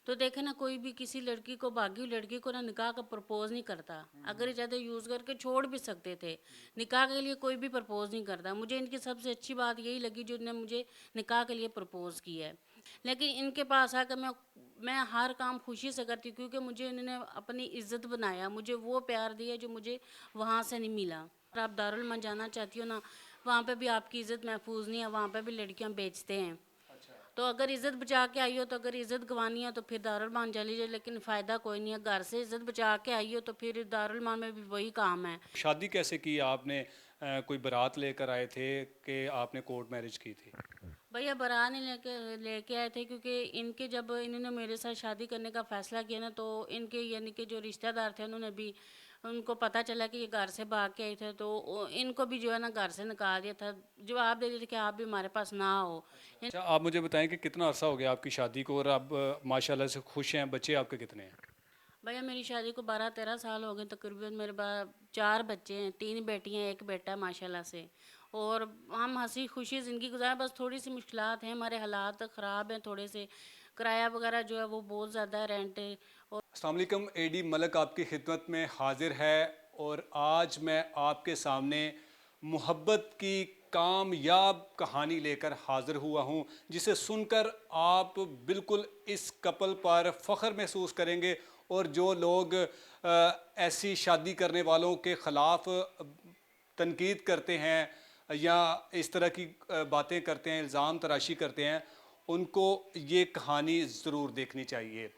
तो देखे ना, कोई भी किसी लड़की को, भागी हुई लड़की को ना निकाह का प्रपोज नहीं करता। अगर ज़्यादा यूज़ करके छोड़ भी सकते थे, निकाह के लिए कोई भी प्रपोज नहीं करता। मुझे इनकी सबसे अच्छी बात यही लगी जो इन्होंने मुझे निकाह के लिए प्रपोज किया है। लेकिन इनके पास आकर मैं हर काम खुशी से करती हूँ, क्योंकि मुझे इन्होंने अपनी इज्जत बनाया, मुझे वो प्यार दिया जो मुझे वहाँ से नहीं मिला। और आप दारुल मान जाना चाहती हो ना, वहाँ पे भी आपकी इज़्ज़त महफूज नहीं है, वहाँ पे भी लड़कियाँ बेचते हैं। तो अगर इज़्ज़त बचा के आई हो, तो अगर इज़्ज़त गंवानी है तो फिर दारुल मान चली जाए, लेकिन फ़ायदा कोई नहीं है। घर से इज़्ज़त बचा के आई हो तो फिर दारुल मान में भी वही काम है। शादी कैसे की आपने? कोई बारात लेकर आए थे कि आपने कोर्ट मैरिज की थी? भैया बारात नहीं लेके लेके आए थे, क्योंकि इनके जब इन्होंने मेरे साथ शादी करने का फ़ैसला किया ना, तो इनके यानी कि जो रिश्तेदार थे उन्होंने भी, उनको पता चला कि ये घर से भाग के आए थे, तो इनको भी जो है ना घर से निकाल दिया था। जवाब दे दिए थे कि आप भी हमारे पास ना आओ। अच्छा, आप मुझे बताएं कि कितना अरसा हो गया आपकी शादी को और आप माशाल्लाह से खुश हैं? बच्चे आपके कितने हैं? भैया मेरी शादी को 12-13 साल हो गए तकरीबन। मेरे पास 4 बच्चे हैं, 3 बेटियां, 1 बेटा है माशाल्लाह से। और हम हंसी खुशी ज़िंदगी गुजार, बस थोड़ी सी मुश्किलात हैं, हमारे हालात ख़राब हैं थोड़े से। किराया वगैरह जो है वो बहुत ज़्यादा है, रेंट। और अस्सलाम वालेकुम। एडी मलक आपकी खिदमत में हाजिर है और आज मैं आपके सामने मोहब्बत की कामयाब कहानी लेकर हाजिर हुआ हूँ, जिसे सुनकर आप बिल्कुल इस कपल पर फ़ख्र महसूस करेंगे। और जो लोग ऐसी शादी करने वालों के ख़िलाफ़ तनकीद करते हैं या इस तरह की बातें करते हैं, इल्ज़ाम तराशी करते हैं, उनको ये कहानी ज़रूर देखनी चाहिए।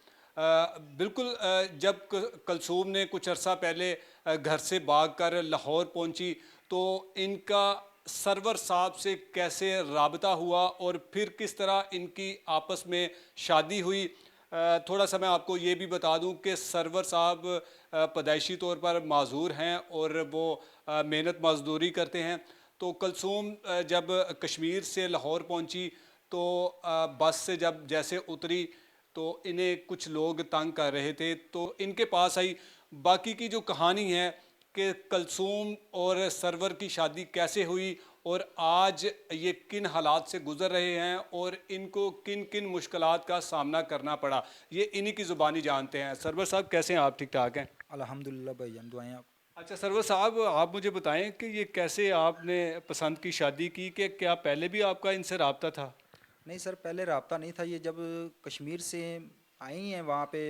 बिल्कुल, जब कलसूम ने कुछ अरसा पहले घर से भाग कर लाहौर पहुंची, तो इनका सरवर साहब से कैसे राबता हुआ और फिर किस तरह इनकी आपस में शादी हुई। थोड़ा सा मैं आपको ये भी बता दूं कि सरवर साहब पैदाइशी तौर पर माजूर हैं और वो मेहनत मजदूरी करते हैं। तो कलसूम जब कश्मीर से लाहौर पहुंची, तो बस से जब जैसे उतरी तो इन्हें कुछ लोग तंग कर रहे थे, तो इनके पास आई। बाकी की जो कहानी है कि कलसूम और सरवर की शादी कैसे हुई और आज ये किन हालात से गुज़र रहे हैं और इनको किन किन मुश्किलात का सामना करना पड़ा, ये इन्हीं की ज़ुबानी जानते हैं। सरवर साहब कैसे हैं आप? ठीक ठाक हैं? अल्हम्दुलिल्लाह भाईजान, दुआएं आप। अच्छा सरवर साहब, आप मुझे बताएं कि ये कैसे आपने पसंद की शादी की, कि क्या पहले भी आपका इनसे रब्ता था? नहीं सर, पहले राब्ता नहीं था। ये जब कश्मीर से आई हैं वहाँ पे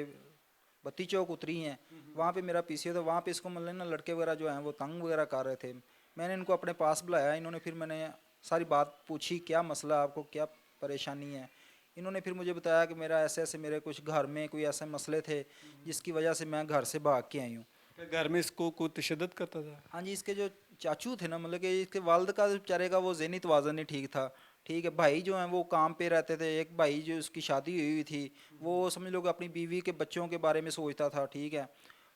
बत्ती चौक उतरी हैं, वहाँ पे मेरा पीसीओ था। वहाँ पे इसको मतलब ना लड़के वगैरह जो हैं वो तंग वगैरह कर रहे थे। मैंने इनको अपने पास बुलाया, इन्होंने फिर मैंने सारी बात पूछी, क्या मसला आपको, क्या परेशानी है। इन्होंने फिर मुझे बताया कि मेरा ऐसे ऐसे मेरे कुछ घर में कोई ऐसे मसले थे जिसकी वजह से मैं घर से भाग के आई हूँ। कि घर में इसको कोई तशद्दुद करता था? हाँ जी, इसके जो चाचू थे ना, मतलब कि इसके वाल्द का बेचारे का वो ज़हनी तवाज़ुन नहीं ठीक था। ठीक है, भाई जो हैं वो काम पे रहते थे। एक भाई जो उसकी शादी हुई हुई थी, वो समझ लो कि अपनी बीवी के बच्चों के बारे में सोचता था। ठीक है,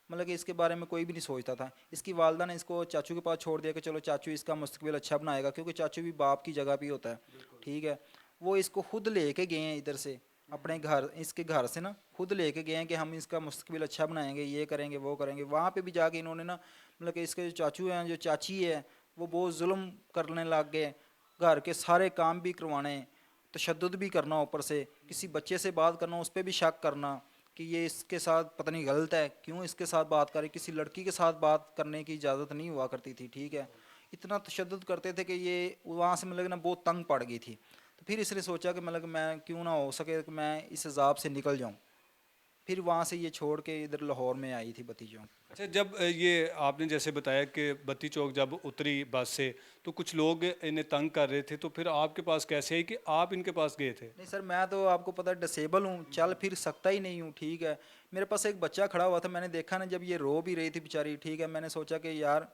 मतलब कि इसके बारे में कोई भी नहीं सोचता था। इसकी वालदा ने इसको चाचू के पास छोड़ दिया कि चलो चाचू इसका मुस्तकबिल अच्छा बनाएगा, क्योंकि चाचू भी बाप की जगह पे होता है। ठीक है, वो इसको खुद लेके गए हैं इधर से, अपने घर, इसके घर से ना खुद लेके गए हैं कि हम इसका मुस्तकबिल अच्छा बनाएंगे, ये करेंगे वो करेंगे। वहाँ पे भी जाके इन्होंने ना, मतलब कि इसके जो चाचू हैं, जो चाची है, वो बहुत जुल्म करने लग गए। घर के सारे काम भी करवाने, तशद्दुद भी करना, ऊपर से किसी बच्चे से बात करना, उस पर भी शक करना कि ये इसके साथ पता नहीं गलत है, क्यों इसके साथ बात करे। किसी लड़की के साथ बात करने की इजाज़त नहीं हुआ करती थी। ठीक है, इतना तशद्दुद करते थे कि ये वहाँ से मतलब ना बहुत तंग पड़ गई थी। तो फिर इसने सोचा कि मतलब मैं क्यों ना हो सके कि मैं इस अजाब से निकल जाऊँ। फिर वहाँ से ये छोड़ के इधर लाहौर में आई थी बत्ती चौक। अच्छा, जब ये आपने जैसे बताया कि बत्ती चौक जब उतरी बस से, तो कुछ लोग इन्हें तंग कर रहे थे, तो फिर आपके पास कैसे आई कि आप इनके पास गए थे? नहीं सर, मैं तो आपको पता है डिसेबल हूँ, चल फिर सकता ही नहीं हूँ। ठीक है, मेरे पास एक बच्चा खड़ा हुआ था, मैंने देखा ना जब ये रो भी रही थी बेचारी। ठीक है, मैंने सोचा कि यार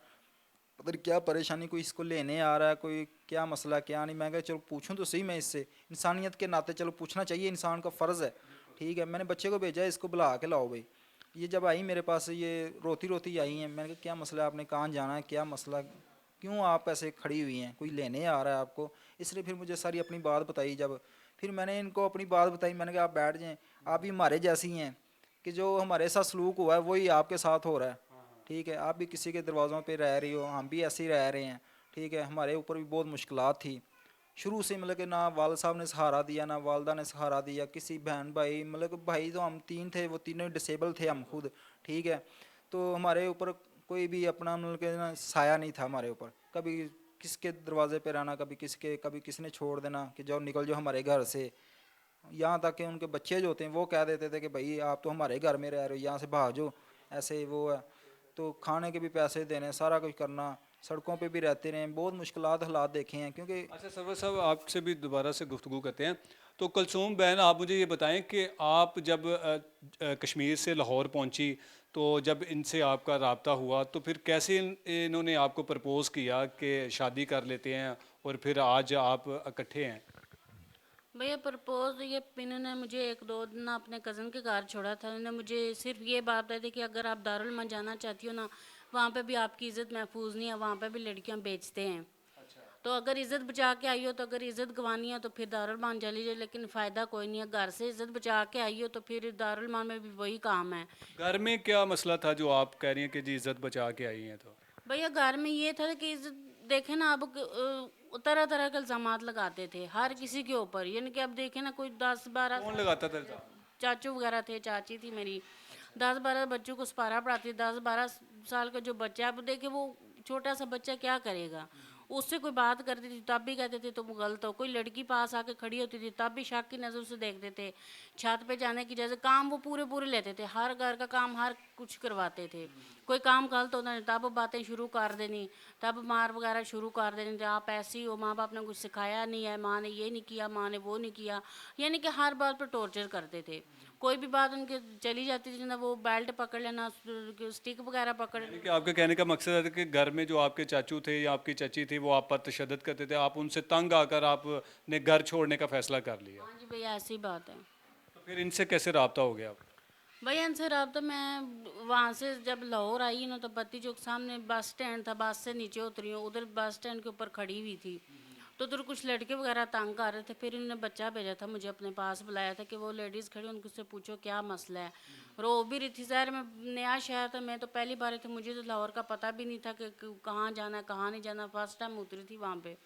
पता नहीं क्या परेशानी, कोई इसको लेने आ रहा है, कोई क्या मसला क्या नहीं। मैं कहा चलो पूछूं तो सही मैं इससे, इंसानियत के नाते चलो पूछना चाहिए, इंसान का फ़र्ज़ है। ठीक है, मैंने बच्चे को भेजा, इसको बुला के लाओ भाई। ये जब आई मेरे पास, ये रोती रोती आई हैं। मैंने कहा क्या मसला है, आपने कहाँ जाना है, क्या मसला, क्यों आप ऐसे खड़ी हुई हैं, कोई लेने आ रहा है आपको। इसलिए फिर मुझे सारी अपनी बात बताई। जब फिर मैंने इनको अपनी बात बताई, मैंने कहा आप बैठ जाएँ, आप भी हमारे जैसी हैं कि जो हमारे साथ सलूक हुआ है वही आपके साथ हो रहा है। ठीक है, आप भी किसी के दरवाज़ों पे रह रही हो, हम भी ऐसे ही रह रहे हैं। ठीक है, हमारे ऊपर भी बहुत मुश्किलात थी, शुरू से मतलब कि ना वाल साहब ने सहारा दिया ना वालदा ने सहारा दिया, किसी बहन भाई मतलब कि भाई तो हम तीन थे, वो तीनों डिसेबल थे हम खुद, ठीक है। तो हमारे ऊपर कोई भी अपना मतलब कि ना साया नहीं था हमारे ऊपर, कभी किसके दरवाजे पे रहना, कभी किसके, कभी किसने छोड़ देना कि जाओ निकल जाओ हमारे घर से। यहाँ तक कि उनके बच्चे जो होते हैं वो कह देते थे कि भाई आप तो हमारे घर में रह रहे हो, यहाँ से भाग जाओ, ऐसे वो है। तो खाने के भी पैसे देने, सारा कुछ करना, सड़कों पे भी रहते रहे, बहुत मुश्किलात हालात देखे हैं क्योंकि अच्छा सरवर साहब, आपसे भी दोबारा से गुफ्तगू करते हैं। तो कुलसूम बहन, आप मुझे ये बताएं कि आप जब कश्मीर से लाहौर पहुंची, तो जब इनसे आपका राब्ता हुआ तो फिर कैसे इन्होंने आपको प्रपोज़ किया कि शादी कर लेते हैं और फिर आज आप इकट्ठे हैं? भैया प्रपोज ये इन्होंने मुझे एक दो दिन ना अपने कज़न के घर छोड़ा था। उन्होंने मुझे सिर्फ ये बात बताई थी कि अगर आप दारुल मन जाना चाहती हो ना, वहाँ पे भी आपकी इज़्ज़त महफूज नहीं है, वहाँ पे भी लड़कियाँ बेचते हैं। तो अगर इज़्ज़त बचा के आई हो, तो अगर इज़्ज़त गंवानी है तो फिर दारुल मान चली जाए, लेकिन फ़ायदा कोई नहीं है। घर से इज़्ज़त बचा के आई हो तो फिर दारुल मान में भी वही काम है। घर में क्या मसला था जो आप कह रही हैं कि जी इज़्ज़त बचा के आई हैं? तो भैया घर में ये था कि देखे ना, अब तरह तरह के इल्ज़ामात लगाते थे हर किसी के ऊपर, यानी कि अब देखे ना, कोई 10-12 कौन लगाता था इल्ज़ाम? चाचू वगैरह थे, चाची थी मेरी, 10-12 बच्चों को सुपारा पढ़ाती, 10-12 साल का जो बच्चा है, अब देखे वो छोटा सा बच्चा क्या करेगा। उससे कोई बात करती थी तब भी कहते थे तुम गलत हो, कोई लड़की पास आके खड़ी होती थी तब भी शक की नज़र से देखते थे। छत पे जाने की जैसे काम वो पूरे पूरे लेते थे, हर घर का काम हर कुछ करवाते थे। कोई काम गलत होता नहीं तब बातें शुरू कर देनी, तब मार वगैरह शुरू कर देनी थी, आप ऐसी हो, माँ बाप ने कुछ सिखाया नहीं है, माँ ने ये नहीं किया, माँ ने वो नहीं किया, यानी कि हर बात पर टॉर्चर करते थे। कोई भी बात उनके चली जाती थी ना, वो बेल्ट पकड़ लेना, स्टिक वगैरह पकड़। यानी कि आपके कहने का मकसद है कि घर में जो आपके चाचू थे या आपकी चाची थी वो आप पर तशद्दुद करते थे, आप उनसे तंग आकर आपने घर छोड़ने का फैसला कर लिया। हाँ जी भैया, ऐसी बात है। तो फिर इनसे कैसे रब्ता हो गया? भैया इनसे रब्ता, मैं वहाँ से जब लाहौर आई ना, तो बत्ती चौक सामने बस स्टैंड था, बस से नीचे उतरी हूँ, उधर बस स्टैंड के ऊपर खड़ी हुई थी। तो उधर कुछ लड़के वगैरह तंग कर रहे थे, फिर इन्होंने बच्चा भेजा था, मुझे अपने पास बुलाया था कि वो लेडीज़ खड़ी, उनसे पूछो क्या मसला है। रो भी रही थी, ज़ाहिर में नया शहर था, मैं तो पहली बार थी, मुझे तो लाहौर का पता भी नहीं था कि कहाँ जाना है कहाँ नहीं जाना, फर्स्ट टाइम उतरी थी वहाँ पे।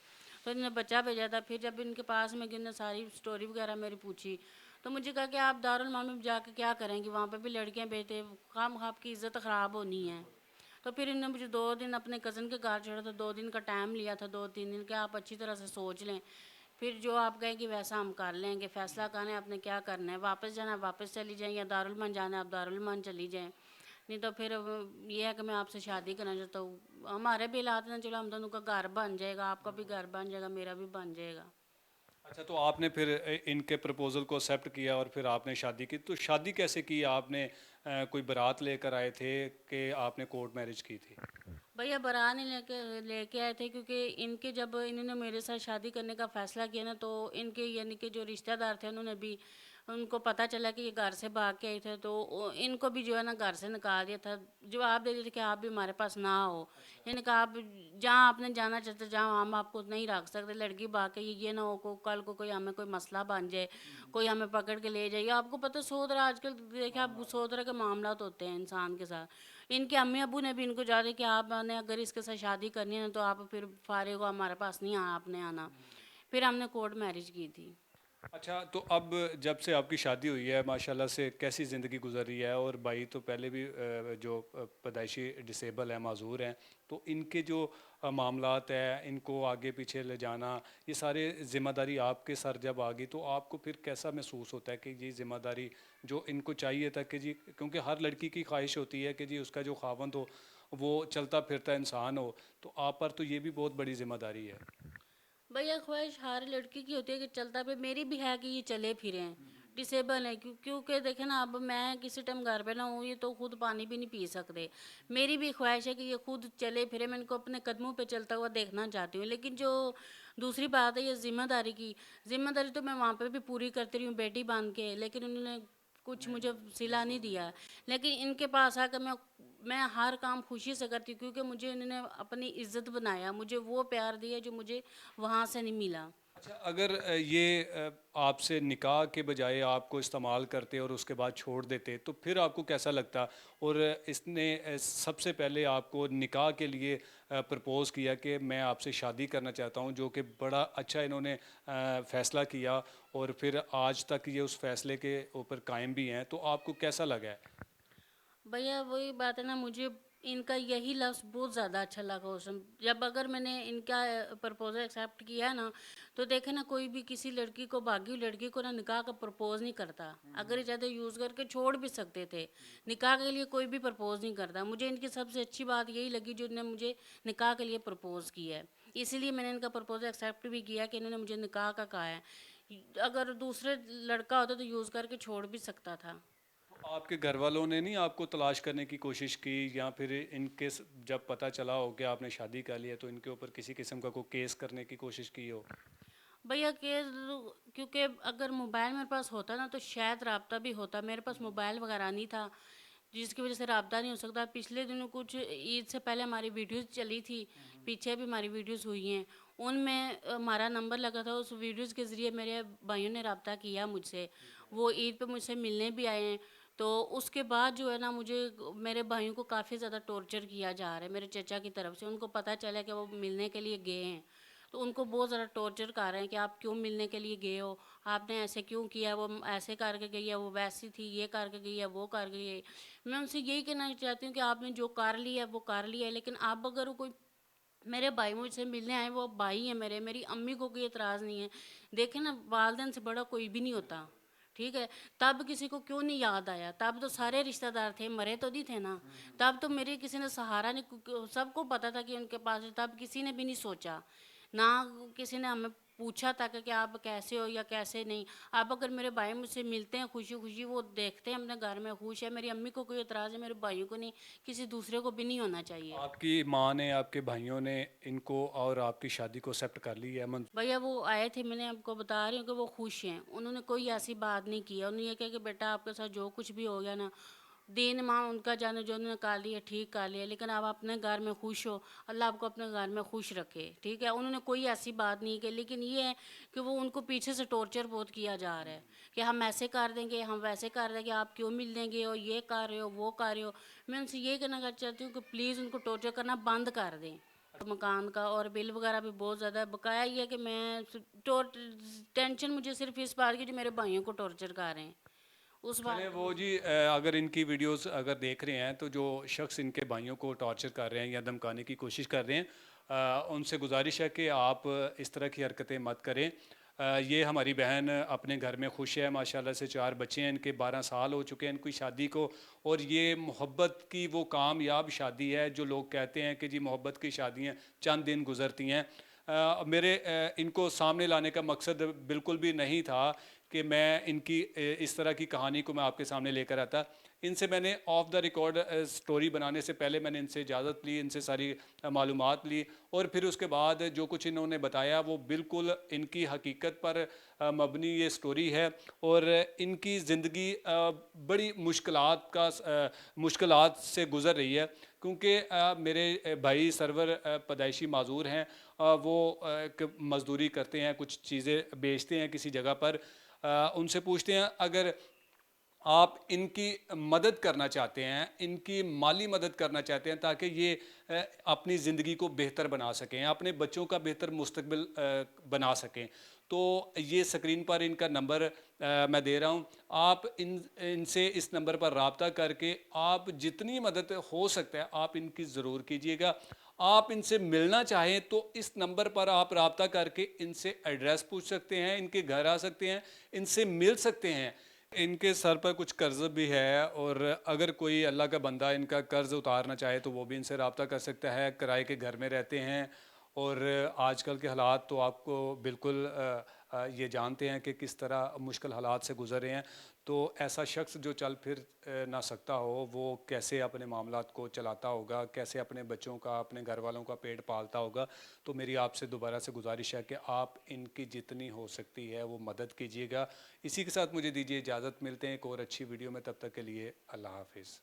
तो इन्होंने बच्चा भेजा था, फिर जब इनके पास में गई, इन्होंने सारी स्टोरी वगैरह मेरी पूछी। तो मुझे कहा कि आप दारुल माल में जाके क्या करेंगी, वहाँ पे भी लड़कियाँ बेचते, खाम खाप की इज़्ज़त ख़राब होनी है। तो फिर इन्होंने मुझे 2 दिन अपने कज़न के घर छोड़ा था, 2 दिन का टाइम लिया था, 2-3 दिन के, आप अच्छी तरह से सोच लें, फिर जो आप कहेंगे वैसा हम कर लेंगे, फ़ैसला करना है आपने क्या करना है, वापस जाना है वापस चली जाएँ, या दारुल मान जाना है आप दारुल मान चली जाएँ। नहीं तो फिर ये है कि मैं आपसे शादी करना चाहता हूँ, हमारे भी हालात ना, चलो हम दोनों का घर बन जाएगा, आपका भी घर बन जाएगा, मेरा भी बन जाएगा। अच्छा, तो आपने फिर इनके प्रपोज़ल को एक्सेप्ट किया और फिर आपने शादी की। तो शादी कैसे की आपने? कोई बारात लेकर आए थे कि आपने कोर्ट मैरिज की थी? भैया बारात नहीं लेके लेके आए थे, क्योंकि इनके जब इन्होंने मेरे साथ शादी करने का फ़ैसला किया ना, तो इनके यानी कि जो रिश्तेदार थे उन्होंने भी, उनको पता चला कि ये घर से भाग के आए थे, तो इनको भी जो है ना घर से निकाल दिया था, जवाब दे दिया था कि आप भी हमारे पास ना हो, यानी कि आप जहाँ आपने जाना चाहते जहाँ हम आपको नहीं रख सकते, लड़की भाग के ये ना हो को कल को कोई हमें कोई मसला बन जाए, कोई हमें पकड़ के ले जाए। आपको पता है 100 तरह आजकल देखिए आप 100 तरह के मामला होते हैं इंसान के साथ। इनके अम्मी अबू ने भी इनको जा कि आपने अगर इसके साथ शादी करनी है ना, तो आप फिर फारिग हो, हमारे पास नहीं आना, आपने आना। फिर हमने कोर्ट मैरिज की थी। अच्छा, तो अब जब से आपकी शादी हुई है माशाल्लाह से कैसी ज़िंदगी गुजर रही है? और भाई तो पहले भी जो पैदाइशी डिसेबल है, माजूर हैं, तो इनके जो मामलात है, इनको आगे पीछे ले जाना, ये सारे ज़िम्मेदारी आपके सर जब आ गई तो आपको फिर कैसा महसूस होता है कि ये ज़िम्मेदारी जो इनको चाहिए था कि जी, क्योंकि हर लड़की की ख्वाहिश होती है कि जी उसका जो खावंद हो वो चलता फिरता इंसान हो, तो आप पर तो ये भी बहुत बड़ी ज़िम्मेदारी है। भैया ख्वाहिश हर लड़की की होती है कि चलता पे, मेरी भी है कि ये चले फिरें, डिसेबल है, क्योंकि देखे ना, अब मैं किसी टाइम घर पे ना हूँ, ये तो खुद पानी भी नहीं पी सकते। मेरी भी ख्वाहिश है कि ये खुद चले फिरे, मैं इनको अपने कदमों पे चलता हुआ देखना चाहती हूँ। लेकिन जो दूसरी बात है ये जिम्मेदारी की, जिम्मेदारी तो मैं वहाँ पे भी पूरी करती रही हूँ बेटी बांध के, लेकिन उन्होंने कुछ मुझे सिला नहीं दिया। लेकिन इनके पास आकर मैं हर काम खुशी से करती हूँ, क्योंकि मुझे इन्होंने अपनी इज्जत बनाया, मुझे वो प्यार दिया जो मुझे वहाँ से नहीं मिला। अच्छा, अगर आपसे निकाह के बजाय आपको इस्तेमाल करते और उसके बाद छोड़ देते तो फिर आपको कैसा लगता? और इसने सबसे पहले आपको निकाह के लिए प्रपोज़ किया कि मैं आपसे शादी करना चाहता हूँ, जो कि बड़ा अच्छा इन्होंने फ़ैसला किया और फिर आज तक ये उस फ़ैसले के ऊपर कायम भी हैं, तो आपको कैसा लगा है? भैया वही बात है ना, मुझे इनका यही लफ्ज़ बहुत ज़्यादा अच्छा लगा उस समय जब, अगर मैंने इनका प्रपोजल एक्सेप्ट किया ना, तो देखे ना, कोई भी किसी लड़की को, भागी हुई लड़की को ना निकाह का प्रपोज नहीं करता। अगर ये ज़्यादा यूज़ करके छोड़ भी सकते थे, निकाह के लिए कोई भी प्रपोज नहीं करता। मुझे इनकी सबसे अच्छी बात यही लगी जो इन्होंने मुझे निकाह के लिए प्रपोज किया है। इसीलिए मैंने इनका प्रपोजल एक्सेप्ट भी किया कि इन्होंने मुझे निकाह का कहा है। अगर दूसरे लड़का होता तो यूज़ करके छोड़ भी सकता था। आपके घर वालों ने नहीं आपको तलाश करने की कोशिश की, या फिर इनके जब पता चला हो कि आपने शादी कर लिया तो इनके ऊपर किसी किस्म का कोई केस करने की कोशिश की हो? भैया केस, क्योंकि अगर मोबाइल मेरे पास होता ना तो शायद राब्ता भी होता। मेरे पास मोबाइल वगैरह नहीं था, जिसकी वजह से राब्ता नहीं हो सकता। पिछले दिनों कुछ ईद से पहले हमारी वीडियोस चली थी, पीछे भी हमारी वीडियोस हुई हैं, उनमें हमारा नंबर लगा था। उस वीडियोस के ज़रिए मेरे भाइयों ने राब्ता किया मुझसे, वो ईद पे मुझसे मिलने भी आए हैं। तो उसके बाद जो है ना, मुझे मेरे भाइयों को काफ़ी ज़्यादा टॉर्चर किया जा रहा है मेरे चचा की तरफ से। उनको पता चला कि वो मिलने के लिए गए हैं, तो उनको बहुत ज़्यादा टॉर्चर कर रहे हैं कि आप क्यों मिलने के लिए गए हो, आपने ऐसे क्यों किया, वो ऐसे करके गई है, वो वैसी थी, ये करके गई है, वो कर गई है। मैं उनसे यही कहना चाहती हूँ कि आपने जो कर लिया है वो कर लिया है, लेकिन आप अगर कोई, मेरे भाई मुझसे मिलने आए, वो भाई हैं मेरे, मेरी अम्मी को कोई एतराज़ नहीं है। देखें ना, वालदेन से बड़ा कोई भी नहीं होता, ठीक है। तब किसी को क्यों नहीं याद आया? तब तो सारे रिश्तेदार थे, मरे तो नहीं थे ना। तब तो मेरे किसी ने सहारा नहीं, सबको पता था कि उनके पास है, तब किसी ने भी नहीं सोचा ना, किसी ने हमें पूछा था कि आप कैसे हो या कैसे नहीं। अब अगर मेरे भाई मुझसे मिलते हैं खुशी खुशी, वो देखते हैं अपने घर में खुश है, मेरी अम्मी को कोई एतराज़ है, मेरे भाइयों को नहीं, किसी दूसरे को भी नहीं होना चाहिए। आपकी माँ ने, आपके भाइयों ने इनको और आपकी शादी को एक्सेप्ट कर ली है? भैया वो आए थे, मैंने आपको बता रही हूँ कि वो खुश हैं। उन्होंने कोई ऐसी बात नहीं की है। उन्होंने ये कहा कि बेटा आपके साथ जो कुछ भी हो गया ना, दिन माँ उनका जाने, जो उन्होंने कर लिया ठीक कर लिया, लेकिन आप अपने घर में खुश हो, अल्लाह आपको अपने घर में खुश रखे, ठीक है। उन्होंने कोई ऐसी बात नहीं की, लेकिन ये है कि वो, उनको पीछे से टॉर्चर बहुत किया जा रहा है कि हम ऐसे कर देंगे, हम वैसे कर देंगे, आप क्यों मिल देंगे हो, ये कर रहे हो, वो कर रहे हो। मैं उनसे ये कहना चाहती हूँ कि प्लीज़ उनको टॉर्चर करना बंद कर दें। मकान का और बिल वगैरह भी बहुत ज़्यादा है। बकाया ये है कि मैं टेंशन मुझे सिर्फ इस बात की, जो मेरे भाइयों को टॉर्चर कर रहे हैं, उस बात चलें की वो जी, मुझे। अगर इनकी वीडियोस अगर देख रहे हैं तो जो शख्स इनके भाइयों को टॉर्चर कर रहे हैं या धमकाने की कोशिश कर रहे हैं, उनसे गुजारिश है कि आप इस तरह की हरकतें मत करें। ये हमारी बहन अपने घर में खुश है, माशाल्लाह से 4 बच्चे हैं इनके, 12 साल हो चुके हैं इनकी शादी को, और ये मोहब्बत की वो कामयाब शादी है जो लोग कहते हैं कि जी मोहब्बत की शादियाँ चंद दिन गुजरती हैं। इनको सामने लाने का मकसद बिल्कुल भी नहीं था कि मैं इनकी इस तरह की कहानी को मैं आपके सामने लेकर आता। इनसे मैंने ऑफ द रिकॉर्ड स्टोरी बनाने से पहले मैंने इनसे इजाज़त ली, इनसे सारी मालूमात ली, और फिर उसके बाद जो कुछ इन्होंने बताया वो बिल्कुल इनकी हकीकत पर मबनी ये स्टोरी है। और इनकी ज़िंदगी बड़ी मुश्किलात से गुज़र रही है, क्योंकि मेरे भाई सरवर पैदाइशी माजूर हैं। वो मज़दूरी करते हैं, कुछ चीज़ें बेचते हैं किसी जगह पर। उनसे पूछते हैं, अगर आप इनकी मदद करना चाहते हैं, इनकी माली मदद करना चाहते हैं ताकि ये अपनी ज़िंदगी को बेहतर बना सकें, अपने बच्चों का बेहतर मुस्तकबिल बना सकें, तो ये स्क्रीन पर इनका नंबर मैं दे रहा हूँ। आप इनसे इस नंबर पर रब्ता करके आप जितनी मदद हो सकता है आप इनकी ज़रूर कीजिएगा। आप इनसे मिलना चाहें तो इस नंबर पर आप रब्ता करके इनसे एड्रेस पूछ सकते हैं, इनके घर आ सकते हैं, इनसे मिल सकते हैं। इनके सर पर कुछ कर्ज भी है, और अगर कोई अल्लाह का बंदा इनका कर्ज उतारना चाहे तो वो भी इनसे रब्ता कर सकता है। किराए के घर में रहते हैं, और आजकल के हालात तो आपको बिल्कुल ये जानते हैं कि किस तरह मुश्किल हालात से गुज़र रहे हैं। तो ऐसा शख्स जो चल फिर ना सकता हो, वो कैसे अपने मामलात को चलाता होगा, कैसे अपने बच्चों का, अपने घर वालों का पेट पालता होगा। तो मेरी आपसे दोबारा से गुजारिश है कि आप इनकी जितनी हो सकती है वो मदद कीजिएगा। इसी के साथ मुझे दीजिए इजाज़त, मिलते हैं एक और अच्छी वीडियो में, तब तक के लिए अल्लाह हाफिज़।